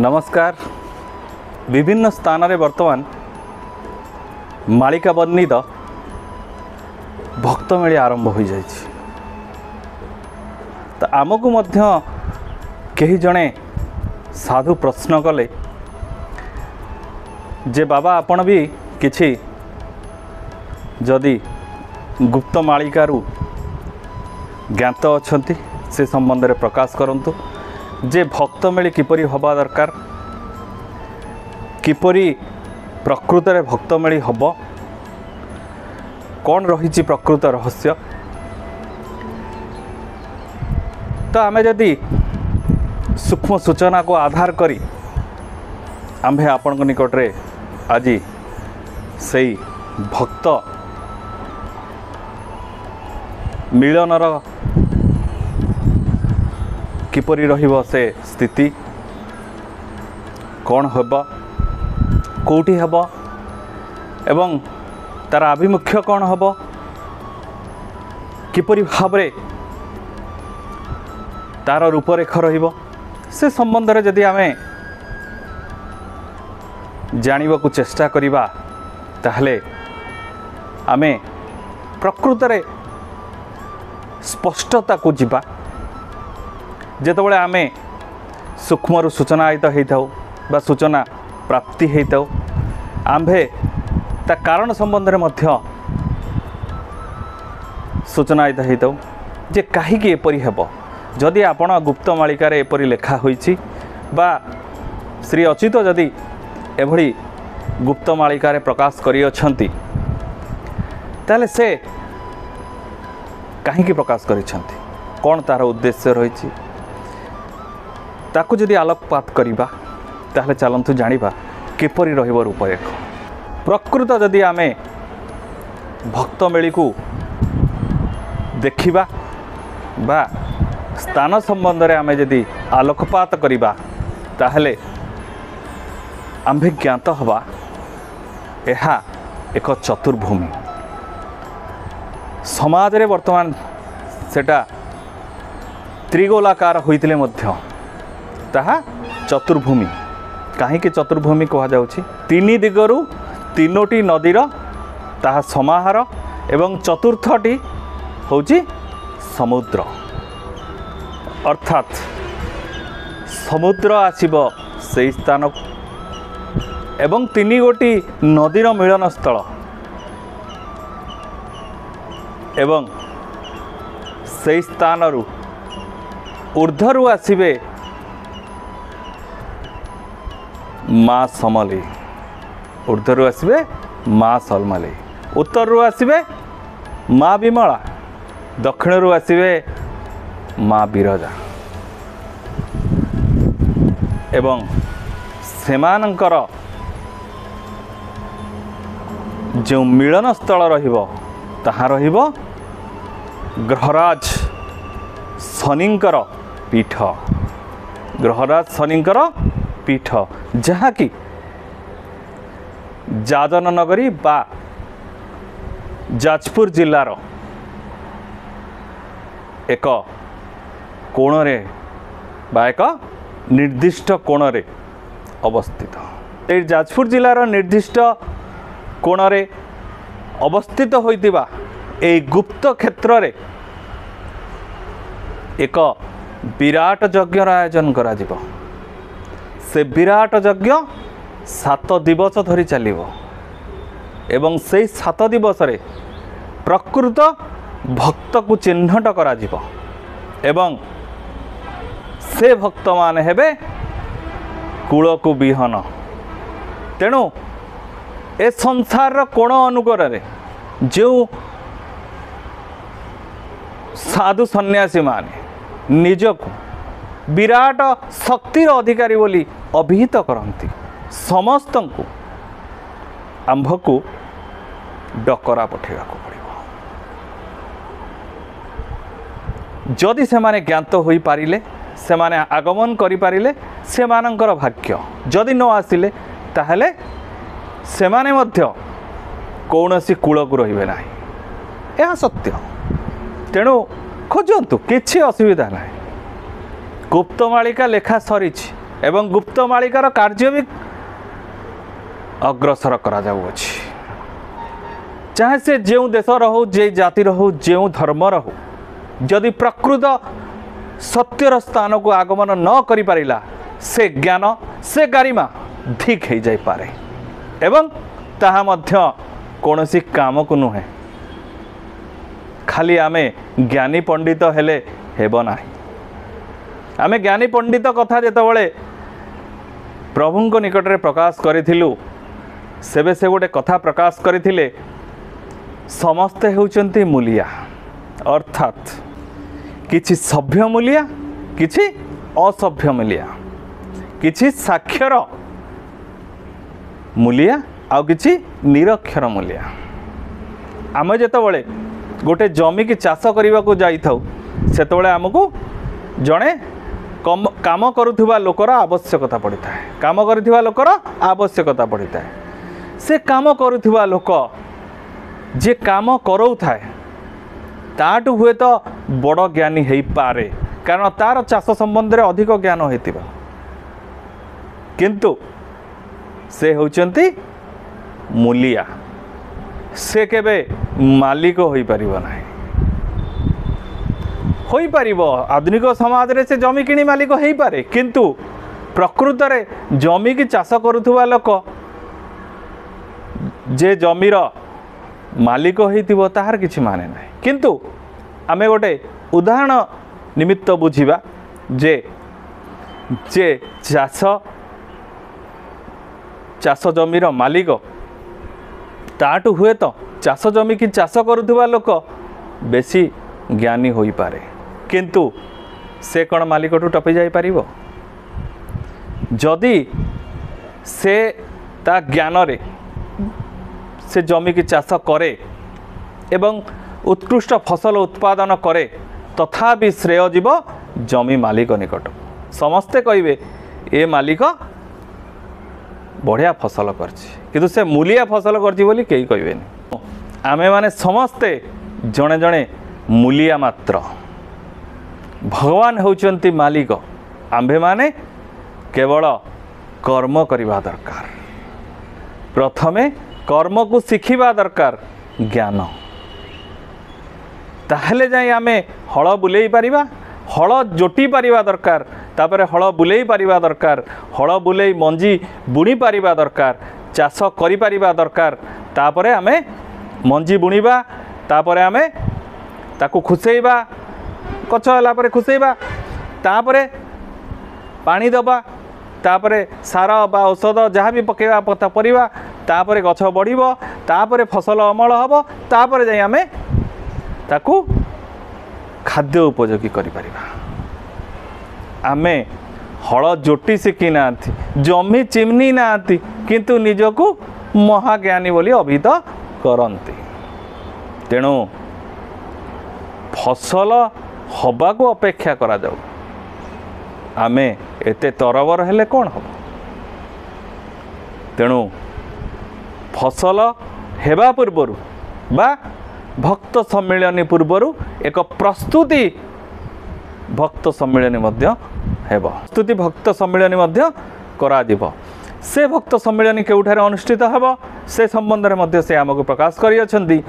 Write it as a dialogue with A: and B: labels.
A: नमस्कार। विभिन्न स्थान रे वर्तमान मालिका वर्णित भक्त मेली आरंभ हो जाए तो आमको मध्य कही जड़े साधु प्रश्न कले जे बाबा आपण भी किछि जदि गुप्त मालिकारु ज्ञात अछंती से संबंध में प्रकाश करंतु जे भक्त मेली किपरि हवा दरकार किपरि प्रकृत रे भक्त मेली हब कौन रही प्रकृत रहस्य तो आमे जदि सूक्ष्म सूचना को आधार करी आम्भे आपण निकट रे आज से भक्त मिलनर किपरि रहिबो से स्थिति कौन हेब कौटी हेब एवं तार आभिमुख्य कौन हेब किपरि भाबरे तार रूपरेख रहिबो से संबंध रे जदि आमे जानिबा को चेष्टा करिबा ताहले आमे प्रकृत रे स्पष्टता को जिबा जेतबले आमे सूक्ष्म सूचना आयत होइथाउ बा सूचना प्राप्ति होइथाउ आम्भे ता कारण संबंध रे मध्य सूचना आयत होइथाउ जे काहीकि एपरि हेब जदि आपण गुप्त मालिकार एपरि लेखा होइछि बा श्री अच्युत जदि एभଳି गुप्त मालिकार प्रकाश करि अछंती ताले से काहीकि प्रकाश करिछंती कौन तार उद्देश्य रही ताकू जदि आलोकपात करिबा ताहले चलंतु जानिबा किपरि रहिबो रूपरेख प्रकृत जदि आमे भक्त मेली को देखिबा बा स्थान संबंध रे आमे जदि आलोकपात करिबा ताहले आम्भे ज्ञात हवा एहा एक चतुर्भूमि समाज रे वर्तमान सेटा त्रिगोलाकार होइतिले मध्य ताहा चतुर्भूमि कहीं चतुर्भूमि कह जाउछि तीन दिगरु तीनोटी नदीर ताहा समाहार एवं चतुर्थटी होउछि समुद्र अर्थात समुद्र आसीबो सेई स्थान एवं तीन गोटी नदीर मिलन स्थल एवं से स्थान ऊर्ध्वरु आसिबे माँ समली ऊर्ध्वरु आसिबे माँ सलमली उत्तरु आसिबे माँ विमला दक्षिणरु आसिबे माँ बिरजा एवं सेमानंकर जो मिलन स्थल रहिबो ताहा रहिबो ग्रहराज शनिंकर पीठ ग्रहराज शनिंकर पीठ जहाँ कि जाजन नगरी बा जाजपुर जिल्लार एक कोणरे बा एक निर्दिष्ट कोणरे अवस्थित ए जाजपुर जिल्लार निर्दिष्ट कोणरे अवस्थित होइतिबा ए गुप्त क्षेत्र रे एक विराट यज्ञ आयोजन करा जिवो से विराट यज्ञ 7 दिवस धरी चलिवो एवं से 7 दिवस रे प्रकृत भक्त को चिन्हट करा जिवो एवं से भक्त माने हेबे कूल को विहन तेणु ए संसार कोण अनुकर रे जो साधु सन्यासी माने निजको विराट शक्तिर अधिकारी बोली अभिहित करती समस्त को आंभ को डकरा पठेगा पड़ो जदि से माने ज्ञात हो पारिले से माने आगमन करि पारिले से मानकर भाग्य जदि न आसिले ताहले से माने मध्य कौनसी कूल को रहिबे नाही यह सत्य तेणु खोजतु किसी असुविधा ना गुप्तमालिका लेखा सरी एवं गुप्तमालिकार कार्य भी अग्रसर करा जाउअछि। चाहे से जो देशर हो, जे जातिर हो, जो धर्मर हो, जदि प्रकृत सत्यर स्थान को आगमन न करि पारिला से ज्ञान से गारिमा धिक हो जाई पारे एवं ताहा मध्य कौनसी काम को नुहे। खाली आमे ज्ञानी पंडित हेले हेबो नाही। आमे ज्ञानी पंडित कथा जेतबेले प्रभुंक निकट रे प्रकाश करिथिलु सेबे से गोटे कथा प्रकाश करथिले समस्ते होउचंती मूलिया, अर्थात किछि सभ्य मूलिया, किछि असभ्य मूलिया, किछि साक्षर मूलिया आउ किछि निरक्षर मूलिया। आमे जेतबेले गोटे जमी की चाष करने को जाई थाउ सेतबेले आमको जड़े काम करुवा लोकर आवश्यकता पड़ी था। काम करुवा लोकर आवश्यकता पड़ी था। से काम करुवा लोक जे काम करौ थाए ताटू हुए तो बड़ ज्ञानी हो पारे, कारण तार चाष संबंध में अधिक ज्ञान होइतिबा, किंतु से होचंती मूलिया। से केबे मालिक होई परिबो नाही। होई परिबो आधुनिक समाज रे से जमी किणी मालिक होई पारे, किंतु प्रकृत रे जमी की चाष करुवा लोक जे जमीर मालिक होइतिबो ताहार किछि माने नाही। किंतु आमे गोटे उदाहरण निमित्त बुझिबा जे जे चाष जमीर मालिक ताटू हुए तो चाष जमी की चाष करुवा लोक बेसी ज्ञानी होई पारे, किंतु से कौन मालिक टू टपी जाई पारिबो? जदि से ता ज्ञान रे से जमी की चाष करे एवं उत्कृष्ट फसल उत्पादन करे, तथापि श्रेय जीव जमी मालिक निकट। समस्ते कहिबे ए मालिक बढ़िया फसल करछि, किंतु से मूलिया फसल करछि बोली केही कहबेनी। आमे माने समस्ते जणे जणे मूलिया मात्र। भगवान होउचंती मालिक, आम्भे माने केवल कर्म करिबा दरकार। प्रथमे कर्म को शिखिबा दरकार ज्ञान, ताहले जाई आमे हल बुलेई पारिबा, हल जोटी पारिबा दरकार, तापरे हल बुलेई पारिबा दरकार, हल बुलेई मंजी बुणी पारिबा दरकार, चाष करि पारिबा दरकार। तापरे आमे मंजी बुणीबा, तापरे आमे ताकू खुसेइबा, गछ होला परे खुसेइबा, तापरे पानी दबा, तापरे सार बा औषध जहाँ भी पकेबा पता परिबा, तापरे गछ बढ़िबो, तापरे फसल अमल हबो, तापरे जाई आमे ताकू खाद्य उपयोगी करि परिबा। आमे हल जोटी शिखी ना, जमी चिमनी ना, किंतु निजकू महाज्ञानी बोली अभिहित करती। तेणु फसल हबा को अपेक्षा करा जाऊ, आमे एते तरबर हेले कौन हम। तेणु फसल हेबा पूर्वर बा भक्त सम्मिलनी पूर्वर एक प्रस्तुति भक्त सम्मिलनी मध्य हेब, प्रस्तुति भक्त सम्मिलनी मध्य करा जिवो। से भक्त सम्मिलनी केउठारे अनुष्ठित हेब से संबंध में मध्य से आमको प्रकाश करियछंती।